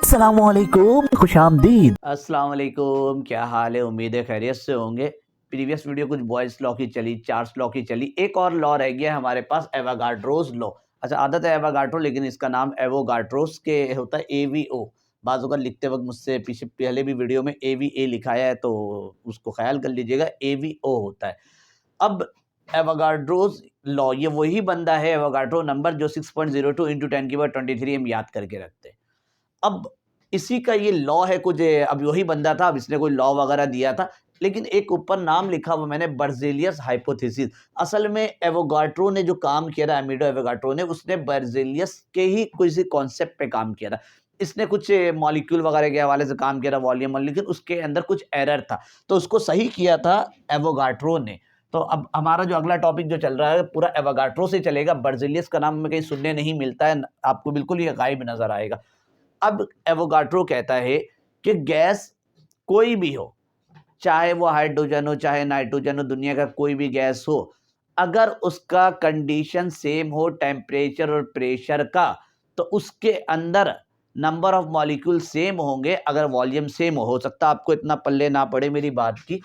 अस्सलामुअलैकुम, खुशामदीद। अस्सलाम वालेकुम, क्या हाल है? उम्मीद है खैरियत से होंगे। प्रीवियस वीडियो कुछ बॉयज़ लॉ की चली, चार्ल्स लॉ की चली, एक और लॉ रह गया है हमारे पास, एवोगाड्रोस लॉ। अच्छा, आदत है एवोगाड्रो, लेकिन इसका नाम एवोगाड्रोस के होता है एवीओ। बाज़ अगर लिखते वक्त मुझसे पहले भी वीडियो में एवीए लिखाया है, तो उसको ख्याल कर लीजिएगा, एवीओ होता है। अब एवोगाड्रोस लॉ, ये वही बंदा है एवोगाड्रो नंबर जो 6.02 इंटू 10 की पावर 23 हम याद करके रखते हैं। अब इसी का ये लॉ है कुछ, अब वही बंदा था, अब इसने कोई लॉ वगैरह दिया था, लेकिन एक ऊपर नाम लिखा हुआ मैंने, बर्ज़ेलियस हाइपोथेसिस। असल में एवोगाड्रो ने जो काम किया था, एमिडो एवोगाड्रो ने, उसने बर्ज़ेलियस के ही किसी कॉन्सेप्ट पे काम किया था। इसने कुछ मॉलिक्यूल वगैरह के हवाले से काम किया था, वॉल्यूम, लेकिन उसके अंदर कुछ एरर था, तो उसको सही किया था एवोगाड्रो ने। तो अब हमारा जो अगला टॉपिक जो चल रहा है पूरा एवोगाड्रो से चलेगा। बर्ज़ेलियस का नाम हमें कहीं सुनने नहीं मिलता है, आपको बिल्कुल ये गायब नज़र आएगा। अब एवोगाड्रो कहता है कि गैस कोई भी हो, चाहे वो हाइड्रोजन हो, चाहे नाइट्रोजन हो, दुनिया का कोई भी गैस हो, अगर उसका कंडीशन सेम हो टेम्परेचर और प्रेशर का, तो उसके अंदर नंबर ऑफ मॉलिक्यूल सेम होंगे। अगर वॉल्यूम सेम हो सकता है आपको इतना पल्ले ना पड़े मेरी बात की,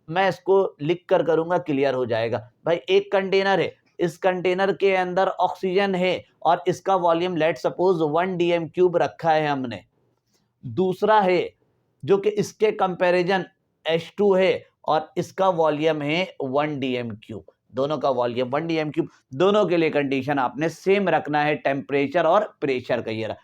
मैं इसको लिख कर करूंगा, क्लियर हो जाएगा। भाई, एक कंटेनर है, इस कंटेनर के अंदर ऑक्सीजन है और इसका वॉल्यूम लेट सपोज 1 dm³ रखा है हमने। दूसरा है जो कि इसके कंपैरिजन H2 है और इसका वॉल्यूम है 1 dm³। दोनों का वॉल्यूम 1 dm³, दोनों के लिए कंडीशन आपने सेम रखना है, टेम्परेचर और प्रेशर का। ये रहा,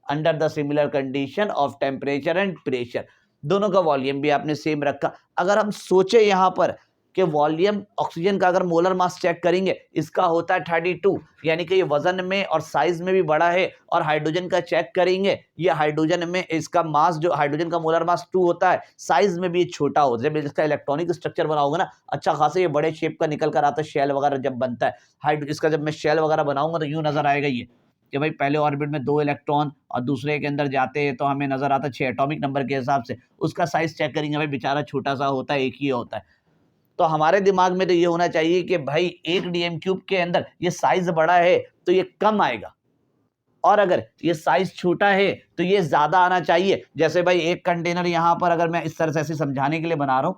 under the similar condition of temperature and pressure, दोनों का वॉल्यूम भी आपने सेम रखा। अगर हम सोचे यहाँ पर कि वॉल्यूम ऑक्सीजन का अगर मोलर मास चेक करेंगे, इसका होता है 32, यानी कि ये वजन में और साइज में भी बड़ा है। और हाइड्रोजन का चेक करेंगे, ये हाइड्रोजन में इसका मास, जो हाइड्रोजन का मोलर मास 2 होता है, साइज में भी छोटा होता है। जब इसका इलेक्ट्रॉनिक स्ट्रक्चर बना होगा ना, अच्छा खासा ये बड़े शेप का निकल कर आता है, शेल वगैरह जब बनता है इसका, जब मैं शेल वगैरह बनाऊंगा तो यूं नजर आएगा ये, कि भाई पहले ऑर्बिट में 2 इलेक्ट्रॉन और दूसरे के अंदर जाते हैं, तो हमें नजर आता है 6 एटॉमिक नंबर के हिसाब से। उसका साइज चेक करेंगे, भाई बेचारा छोटा सा होता है, एक ही होता है। तो हमारे दिमाग में तो ये होना चाहिए कि भाई 1 dm³ के अंदर ये साइज बड़ा है तो ये कम आएगा, और अगर ये साइज छोटा है तो ये ज्यादा आना चाहिए। जैसे भाई एक कंटेनर यहाँ पर, अगर मैं इस तरह से ऐसे समझाने के लिए बना रहा हूं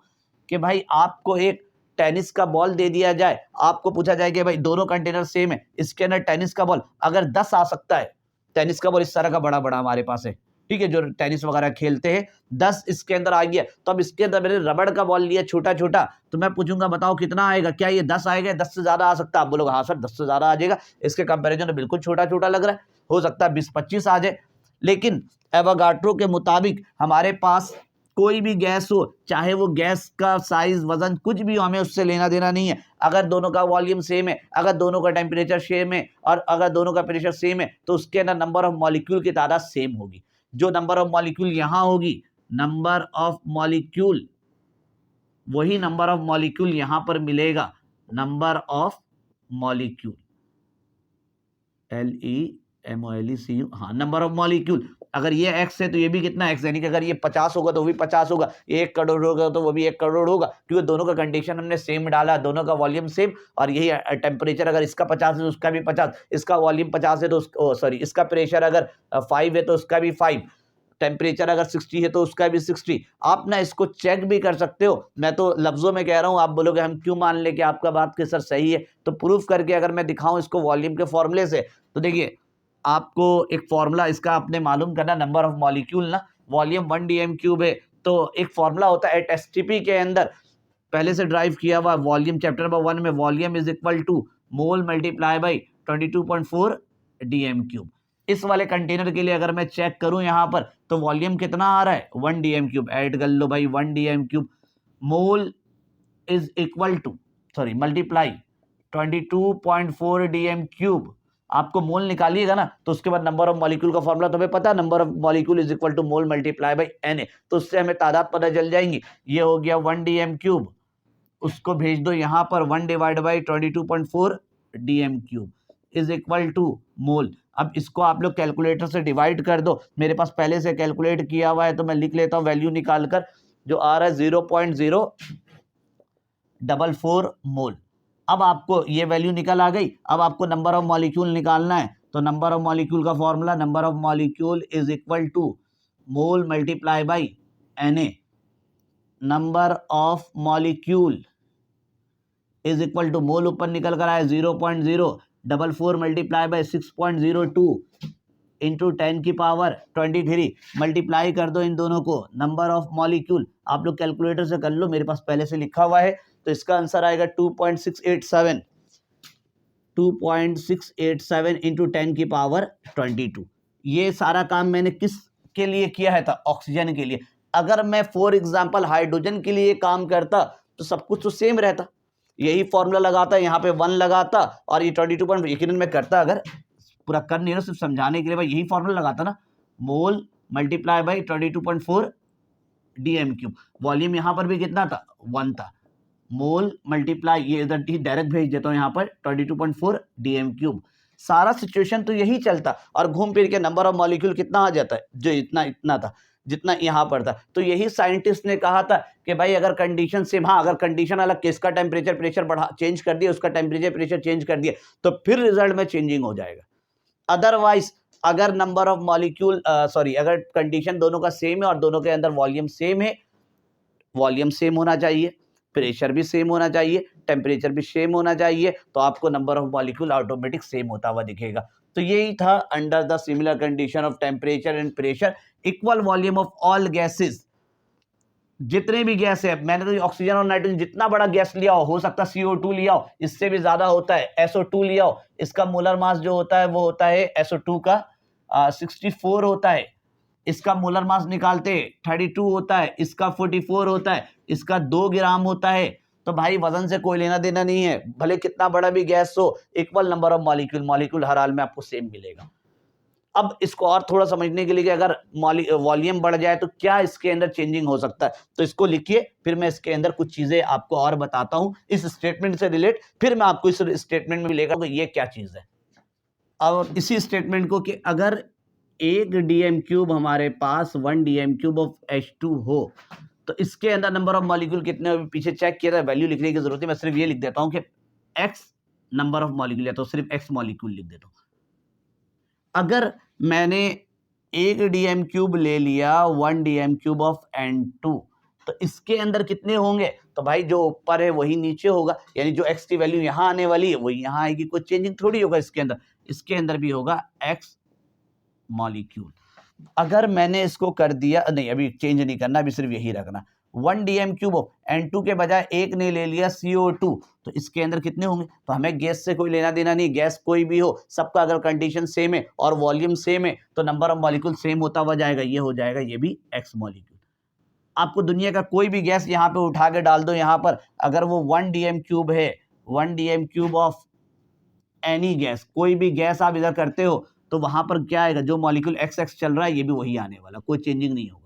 कि भाई आपको एक टेनिस का बॉल दे दिया जाए, आपको पूछा जाए कि भाई दोनों कंटेनर सेम है, इसके अंदर टेनिस का बॉल अगर 10 आ सकता है, टेनिस का बॉल इस तरह का बड़ा बड़ा हमारे पास है, ठीक है, जो टेनिस वगैरह खेलते हैं, 10 इसके अंदर आ गया, तो अब इसके अंदर मैंने रबड़ का बॉल लिया छोटा छोटा, तो मैं पूछूंगा बताओ कितना आएगा, क्या ये 10 आएगा, 10 से ज्यादा आ सकता है? आप बोलोगे हाँ सर 10 से ज्यादा आ जाएगा, इसके कंपेरिजन में बिल्कुल छोटा छोटा लग रहा है, हो सकता है 20-25 आ जाए। लेकिन एवोगाड्रो के मुताबिक हमारे पास कोई भी गैस हो, चाहे वो गैस का साइज, वजन कुछ भी हो, हमें उससे लेना देना नहीं है। अगर दोनों का वॉल्यूम सेम है, अगर दोनों का टेम्परेचर सेम है और अगर दोनों का प्रेशर सेम है, तो उसके अंदर नंबर ऑफ मॉलिक्यूल की तादाद सेम होगी। जो नंबर ऑफ मॉलिक्यूल यहां होगी, नंबर ऑफ मॉलिक्यूल, वही नंबर ऑफ मॉलिक्यूल यहां पर मिलेगा, नंबर ऑफ मॉलिक्यूल, LEMOLECU, हाँ, नंबर ऑफ मॉलिक्यूल। अगर ये x है तो ये भी कितना x, यानी कि अगर ये 50 होगा तो वो भी 50 होगा, 1 करोड़ होगा तो वो भी 1 करोड़ होगा, क्योंकि दोनों का कंडीशन हमने सेम डाला, दोनों का वॉल्यूम सेम। और यही टेम्परेचर, अगर इसका 50 है तो उसका भी 50, इसका वॉल्यूम 50 है तो सॉरी, इसका प्रेशर अगर 5 है तो उसका भी 5, टेम्परेचर अगर 60 है तो उसका भी 60। आप ना इसको चेक भी कर सकते हो, मैं तो लफ्जों में कह रहा हूं, आप बोलोगे हम क्यों मान ले कि आपका बात के सर सही है, तो प्रूफ करके अगर मैं दिखाऊं इसको वॉल्यूम के फॉर्मूले से, तो देखिए आपको एक फॉर्मूला इसका आपने मालूम करना, नंबर ऑफ मॉलिक्यूल ना, वॉल्यूम 1 dm³ है, तो एक फॉर्मूला होता है एसटीपी के अंदर, पहले से ड्राइव किया हुआ, वॉल्यूम चैप्टर नंबर 1 में, volume is equal to mole multiply by 22.4 dm³। इस वाले कंटेनर के लिए अगर मैं चेक करूं यहां पर, तो वॉल्यूम कितना आ रहा है 1 dm³, ऐड कर लो भाई 1 dm³, mole is equal to, sorry multiply 22.4 dm³। आपको मोल निकालिएगा ना, तो उसके बाद नंबर ऑफ मॉलिक्यूल का फॉर्मूला तुम्हें पता है, number of molecule is equal to mole multiply by Na, तो उससे हमें तादाद पता चल जाएंगी। ये हो गया 1 dm³, उसको भेज दो यहां पर, 1 divide by 22.4 dm³ is equal to mole. अब इसको आप लोग कैलकुलेटर से डिवाइड कर दो, मेरे पास पहले से कैलकुलेट किया हुआ है तो मैं लिख लेता हूं वैल्यू निकालकर, जो आ रहा है 0.044 मोल। अब आपको ये वैल्यू निकल आ गई, अब आपको नंबर ऑफ मॉलिक्यूल निकालना है, तो नंबर ऑफ मॉलिक्यूल का formula, number of molecule is equal to mole multiply by Na, number of molecule is equal to, mole ऊपर निकल कर आया 0.044 मल्टीप्लाई बाई 6.02 इंटू 10 की पावर 23, मल्टीप्लाई कर दो इन दोनों को, नंबर ऑफ मॉलिक्यूल आप लोग कैलकुलेटर से कर लो, मेरे पास पहले से लिखा हुआ है, तो इसका आंसर आएगा 2.687 इंटू 10 की पावर 22। ये सारा काम मैंने किस के लिए किया है था? ऑक्सीजन के लिए। अगर मैं फॉर एग्जांपल हाइड्रोजन के लिए काम करता तो सब कुछ तो सेम रहता, यही फॉर्मूला लगाता, यहाँ पे 1 लगाता और ये 22 यकीनन मैं करता, अगर पूरा कर नहीं रहा सिर्फ समझाने के लिए भाई, यही फॉर्मूला लगाता ना, मोल मल्टीप्लाई बाई 22.4 dm³। वॉल्यूम यहाँ पर भी कितना था? 1 था। मोल मल्टीप्लाई, ये इधर डायरेक्ट भेज देता हूँ यहाँ पर 22.4 dm³। सारा सिचुएशन तो यही चलता और घूम फिर के नंबर ऑफ मॉलिक्यूल कितना आ जाता है, जो इतना था जितना यहाँ पर था। तो यही साइंटिस्ट ने कहा था कि भाई अगर कंडीशन सेम, हाँ अगर कंडीशन अलग, किसका टेम्परेचर प्रेशर बढ़ा चेंज कर दिया, उसका टेम्परेचर प्रेशर चेंज कर दिया, तो फिर रिजल्ट में चेंजिंग हो जाएगा। अदरवाइज अगर नंबर ऑफ मॉलिक्यूल अगर कंडीशन दोनों का सेम है और दोनों के अंदर वॉल्यूम सेम है, वॉल्यूम सेम होना चाहिए, प्रेशर भी सेम होना चाहिए, टेम्परेचर भी सेम होना चाहिए, तो आपको number of molecule automatic same होता हुआ दिखेगा। तो यही था, under the similar condition of temperature and pressure equal volume of all gases, जितने भी गैस है, मैंने तो ऑक्सीजन और नाइट्रोजन जितना बड़ा गैस लिया हो सकता है CO2 लिया हो, इससे भी ज्यादा होता है SO2 लिया हो, इसका मोलर मास जो होता है वो होता है SO2 का 64 होता है, इसका मोलर मास निकालते 32 होता है, इसका 44 होता है, इसका 2 ग्राम होता है। तो भाई वजन से कोई लेना देना नहीं है, भले कितना बड़ा भी गैस हो, इक्वल नंबर ऑफ मॉलिक्यूल हर हाल में आपको सेम मिलेगा। अब इसको और थोड़ा समझने के लिए कि अगर वॉल्यूम बढ़ जाए तो क्या इसके अंदर चेंजिंग हो सकता है, तो इसको लिखिए, फिर मैं इसके अंदर कुछ चीजें आपको और बताता हूं इस स्टेटमेंट से रिलेट, फिर मैं आपको इस स्टेटमेंट में मिलेगा कि ये क्या चीज है। अब इसी स्टेटमेंट को कि अगर 1 dm³ हमारे पास 1 dm³ ऑफ H2 हो तो इसके अंदर नंबर ऑफ मॉलिक्यूल कितने हो, पीछे चेक किया था, वैल्यू लिखने की जरूरत है, मैं सिर्फ ये लिख देता हूं कि x नंबर ऑफ मॉलिक्यूल, या तो सिर्फ x मॉलिक्यूल लिख देता हूं। अगर मैंने 1 dm³ ले लिया 1 dm³ ऑफ N2, तो इसके अंदर कितने होंगे, तो भाई जो ऊपर है वही नीचे होगा, यानी जो x की वैल्यू यहाँ आने वाली है वही यहाँ आएगी, कोई चेंजिंग थोड़ी होगा इसके अंदर भी होगा x मॉलिक्यूल। अगर मैंने इसको कर दिया, नहीं अभी चेंज नहीं करना, अभी सिर्फ यही रखना, 1 dm³ ऑफ N2 के बजाय एक ने ले लिया CO2, तो इसके अंदर कितने होंगे, तो हमें गैस से कोई लेना देना नहीं, गैस कोई भी हो, सबका अगर कंडीशन सेम है और वॉल्यूम सेम है तो नंबर ऑफ मॉलिक्यूल सेम होता हुआ जाएगा, ये हो जाएगा ये भी x मॉलिक्यूल। आपको दुनिया का कोई भी गैस यहाँ पे उठा के डाल दो, यहाँ पर अगर वो 1 dm³ है, 1 dm³ ऑफ एनी गैस, कोई भी गैस आप इधर करते हो तो वहां पर क्या आएगा, जो मॉलिक्यूल XX चल रहा है ये भी वही आने वाला, कोई चेंजिंग नहीं होगा।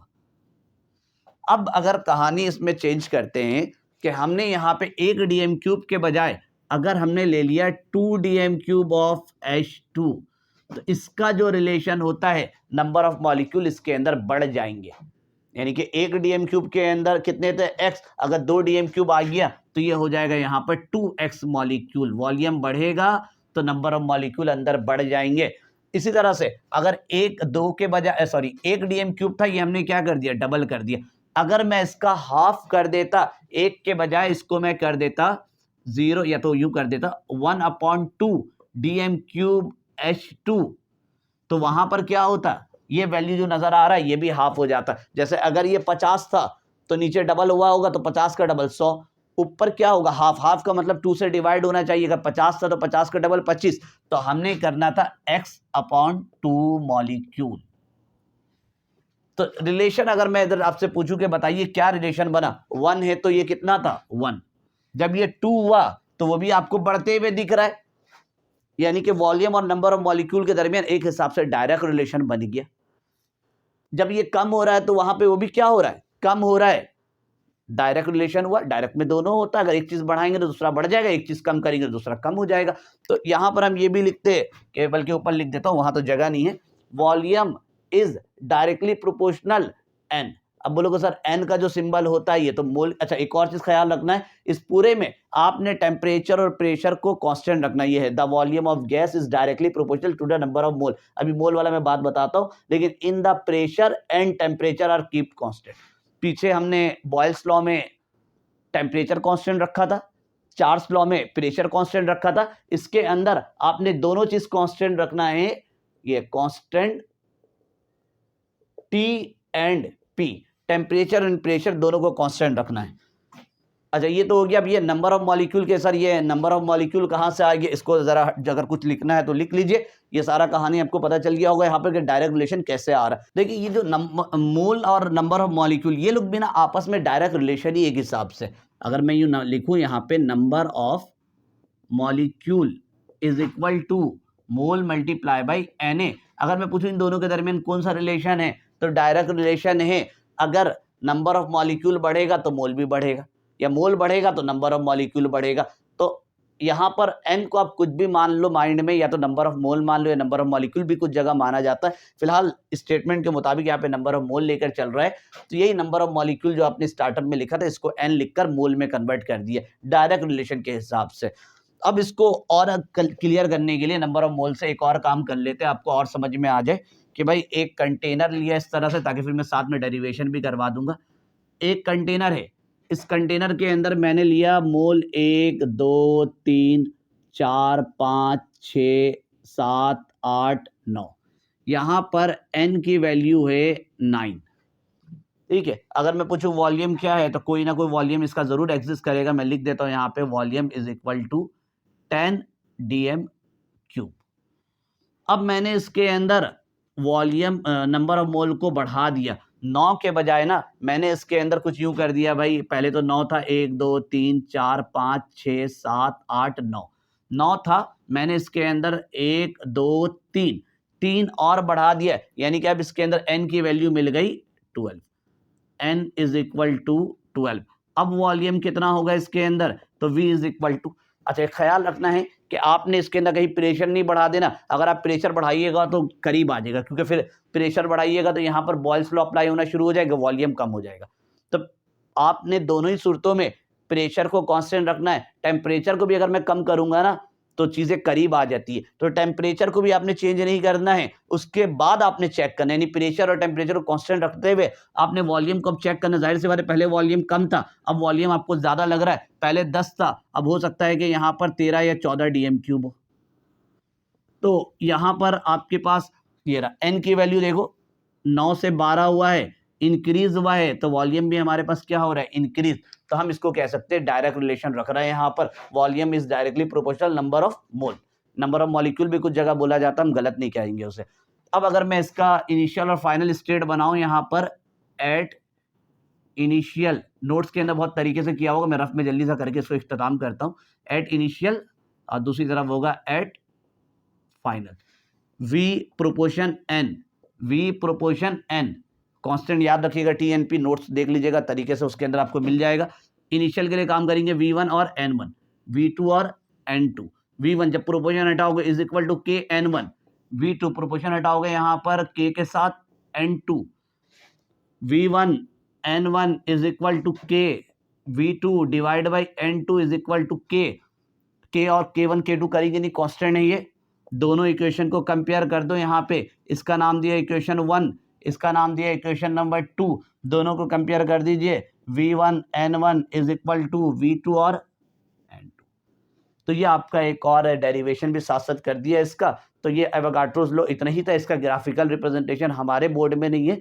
अब अगर कहानी इसमें चेंज करते हैं कि हमने यहाँ पे 1 dm³ के बजाय अगर हमने ले लिया 2 dm³ ऑफ H2, तो इसका जो रिलेशन होता है नंबर ऑफ मॉलिक्यूल इसके अंदर बढ़ जाएंगे, यानी कि 1 dm³ के अंदर कितने थे x, अगर 2 dm³ आ गया तो ये हो जाएगा यहाँ पर 2x मॉलिक्यूल, वॉल्यूम बढ़ेगा तो नंबर ऑफ मॉलिक्यूल अंदर बढ़ जाएंगे। इसी तरह से अगर 1 dm³ था, ये हमने क्या कर दिया, डबल कर दिया। अगर मैं इसका हाफ कर देता, 1 के बजाय इसको मैं कर देता 0, या तो यूं कर देता 1/2 dm³ H2, तो वहां पर क्या होता, ये वैल्यू जो नजर आ रहा है ये भी हाफ हो जाता। जैसे अगर ये 50 था तो नीचे डबल हुआ होगा, तो 50 का डबल 100, ऊपर क्या होगा हाफ, हाफ का मतलब 2 से डिवाइड होना चाहिए, अगर 50 था तो 50 का डबल 25, तो हमने करना था x/2 मॉलिक्यूल। तो रिलेशन अगर मैं इधर आपसे पूछूं कि बताइए क्या रिलेशन बना, 1 है तो ये कितना था 1, जब ये 2 हुआ तो वो भी आपको बढ़ते हुए दिख रहा है, यानी कि वॉल्यूम और नंबर ऑफ मॉलिक्यूल के दरमियान एक हिसाब से डायरेक्ट रिलेशन बन गया। जब ये कम हो रहा है तो वहां पे वो भी क्या हो रहा है, कम हो रहा है, डायरेक्ट रिलेशन हुआ, डायरेक्ट में दोनों होता है, अगर एक चीज बढ़ाएंगे तो दूसरा बढ़ जाएगा, एक चीज कम करेंगे तो दूसरा कम हो जाएगा। तो यहां पर हम ये भी लिखते हैं कि, बल्कि ऊपर लिख देता हूं, वहां तो जगह नहीं है, volume is directly proportional n। अब बोलोगे सर एन का जो सिंबल होता है ये तो मोल। अच्छा एक और चीज ख्याल रखना है, इस पूरे में आपने टेम्परेचर और प्रेशर को कांस्टेंट रखना। ये है the volume of gas is directly proportional to the number of mole. अभी मोल वाला मैं बात बताता हूं, लेकिन in the pressure and temperature are keep constant. पीछे हमने बॉयल्स लॉ में टेम्परेचर कांस्टेंट रखा था, चार्ल्स लॉ में प्रेशर कांस्टेंट रखा था। इसके अंदर आपने दोनों चीज कांस्टेंट रखना है, ये constant T and P, temperature and pressure दोनों को कांस्टेंट रखना है। अच्छा ये तो हो गया। अब ये नंबर ऑफ मॉलिक्यूल के सर ये नंबर ऑफ मॉलिक्यूल कहाँ से आएगी, इसको जरा अगर कुछ लिखना है तो लिख लीजिए। ये सारा कहानी आपको पता चल गया होगा यहाँ पर कि डायरेक्ट रिलेशन कैसे आ रहा है। देखिए ये जो मोल और नंबर ऑफ मॉलिक्यूल ये लोग भी ना आपस में डायरेक्ट रिलेशन ही एक हिसाब से। अगर मैं यूँ लिखूँ यहाँ पे number of molecule is equal to mole multiply by Na, अगर मैं पूछूं इन दोनों के दरमियान कौन सा रिलेशन है तो डायरेक्ट रिलेशन है। अगर नंबर ऑफ मॉलिक्यूल बढ़ेगा तो मोल भी बढ़ेगा, या मोल बढ़ेगा तो नंबर ऑफ मॉलिक्यूल बढ़ेगा। तो यहाँ पर n को आप कुछ भी मान लो माइंड में, या तो नंबर ऑफ मोल मान लो या नंबर ऑफ मॉलिक्यूल भी कुछ जगह माना जाता है। फिलहाल स्टेटमेंट के मुताबिक यहाँ पे नंबर ऑफ मोल लेकर चल रहा है, तो यही नंबर ऑफ मॉलिक्यूल जो आपने स्टार्टअप में लिखा था इसको n लिखकर मोल में कन्वर्ट कर दिया डायरेक्ट रिलेशन के हिसाब से। अब इसको और क्लियर करने के लिए नंबर ऑफ मोल से एक और काम कर लेते हैं, आपको और समझ में आ जाए कि भाई एक कंटेनर लिया इस तरह से, ताकि फिर मैं साथ में डेरिवेशन भी करवा दूंगा। एक कंटेनर है, इस कंटेनर के अंदर मैंने लिया मोल 1 2 3 4 5 6 7 8 9, यहाँ पर n की वैल्यू है 9। ठीक है, अगर मैं पूछूं वॉल्यूम क्या है तो कोई ना कोई वॉल्यूम इसका जरूर एग्जिस्ट करेगा। मैं लिख देता हूं यहाँ पे volume is equal to 10 dm³। अब मैंने इसके अंदर वॉल्यूम नंबर ऑफ मोल को बढ़ा दिया, 9 के बजाय ना मैंने इसके अंदर कुछ यूं कर दिया भाई, पहले तो 9 था, 1 2 3 4 5 6 7 8 9 था, मैंने इसके अंदर 1 2 3 और बढ़ा दिया, यानी कि अब इसके अंदर n की वैल्यू मिल गई 12, n इज इक्वल टू 12। अब वॉल्यूम कितना होगा इसके अंदर, तो v इज इक्वल टू। अच्छा एक ख्याल रखना है कि आपने इसके अंदर कहीं प्रेशर नहीं बढ़ा देना। अगर आप प्रेशर बढ़ाइएगा तो करीब आ जाएगा, क्योंकि फिर प्रेशर बढ़ाइएगा तो यहाँ पर बॉयल्स लॉ अप्लाई होना शुरू हो जाएगा, वॉल्यूम कम हो जाएगा। तो आपने दोनों ही सूरतों में प्रेशर को कांस्टेंट रखना है। टेम्परेचर को भी अगर मैं कम करूंगा ना तो चीजें करीब आ जाती है, तो टेम्परेचर को भी आपने चेंज नहीं करना है, उसके बाद आपने चेक करना है, यानी प्रेशर और टेम्परेचर को कांस्टेंट रखते हुए आपने वॉल्यूम को चेक करना। जाहिर सी बात है पहले वॉल्यूम कम था, अब वॉल्यूम आपको ज्यादा लग रहा है, पहले 10 था, अब हो सकता है कि यहाँ पर 13 या 14 dm³ हो। तो यहाँ पर आपके पास ये रहा, n की वैल्यू देखो 9 से 12 हुआ है, इंक्रीज हुआ है, तो वॉल्यूम भी हमारे पास क्या हो रहा है, इंक्रीज। तो हम इसको कह सकते हैं डायरेक्ट रिलेशन रख रहे हैं यहाँ पर, volume is directly proportional number of mole. Number of molecule भी कुछ जगह बोला जाता है, हम गलत नहीं कहेंगे उसे। अब अगर मैं इसका इनिशियल और फाइनल स्टेट बनाऊं यहाँ पर, एट इनिशियल, नोट्स के अंदर बहुत तरीके से किया होगा, मैं रफ में जल्दी सा करके इसको इख्तिताम करता हूँ। एट इनिशियल और दूसरी तरफ होगा at final. v proportion n, v proportion n constant याद रखिएगा, TNP नोट्स देख लीजिएगा तरीके से, उसके अंदर आपको मिल जाएगा। इनिशियल के लिए काम करेंगे V1 और N1, V2 और N2। V1 जब प्रोपोर्शन हटाओगे is equal to K N1, V2 proportion हटाओगे यहाँ पर K के साथ N2, V1 N1 is equal to K, V2 divide by N2 is equal to K और K1 K2 करेंगे नहीं, कांस्टेंट है ये। दोनों इक्वेशन को कंपेयर कर दो, यहाँ पे इसका नाम दिया इक्वेशन 1, इसका नाम दिया इक्वेशन नंबर 2, दोनों को कंपेयर कर दीजिए, V1 N1 is equal to V2 और N2। तो ये आपका एक और डेरिवेशन भी साथ साथ कर दिया इसका। तो ये एवोगाड्रोस लॉ इतना ही था, इसका ग्राफिकल रिप्रेजेंटेशन हमारे बोर्ड में नहीं है,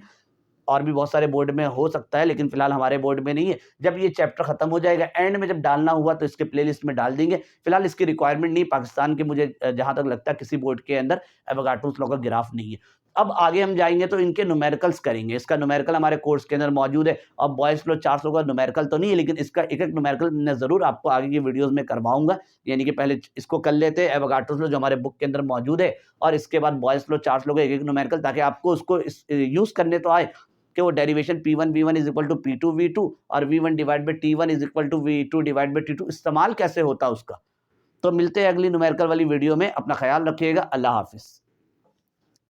और भी बहुत सारे बोर्ड में हो सकता है, लेकिन फिलहाल हमारे बोर्ड में नहीं है। जब ये चैप्टर खत्म हो जाएगा, एंड में जब डालना हुआ तो इसके प्लेलिस्ट में डाल देंगे। फिलहाल इसकी रिक्वायरमेंट नहीं, पाकिस्तान के मुझे जहां तक लगता है किसी बोर्ड के अंदर एवोगाड्रोस लॉ का ग्राफ नहीं है। अब आगे हम जाएंगे तो इनके न्यूमेरिकल्स करेंगे, इसका न्यूमेरिकल हमारे कोर्स के अंदर मौजूद है। और बॉयज लॉ 400 का न्यूमेरिकल तो नहीं है, लेकिन इसका एक एक न्यूमेरिकल मैं जरूर आपको आगे की वीडियोस में करवाऊंगा। यानी कि पहले इसको कर लेते हैं एवोगाड्रोस लॉ जो हमारे बुक के अंदर मौजूद है, और इसके बाद बॉयज लॉ 400 का एक एक न्यूमेरिकल, ताकि आपको उसको यूज करने तो आए कि वो derivation P1 V1 is equal to P2 V2 और V1 divide by T1 is equal to V2 divide by T2 इस्तेमाल कैसे होता है उसका। तो मिलते हैं अगली न्यूमेरिकल वाली वीडियो में, अपना ख्याल रखिएगा, अल्लाह हाफिज।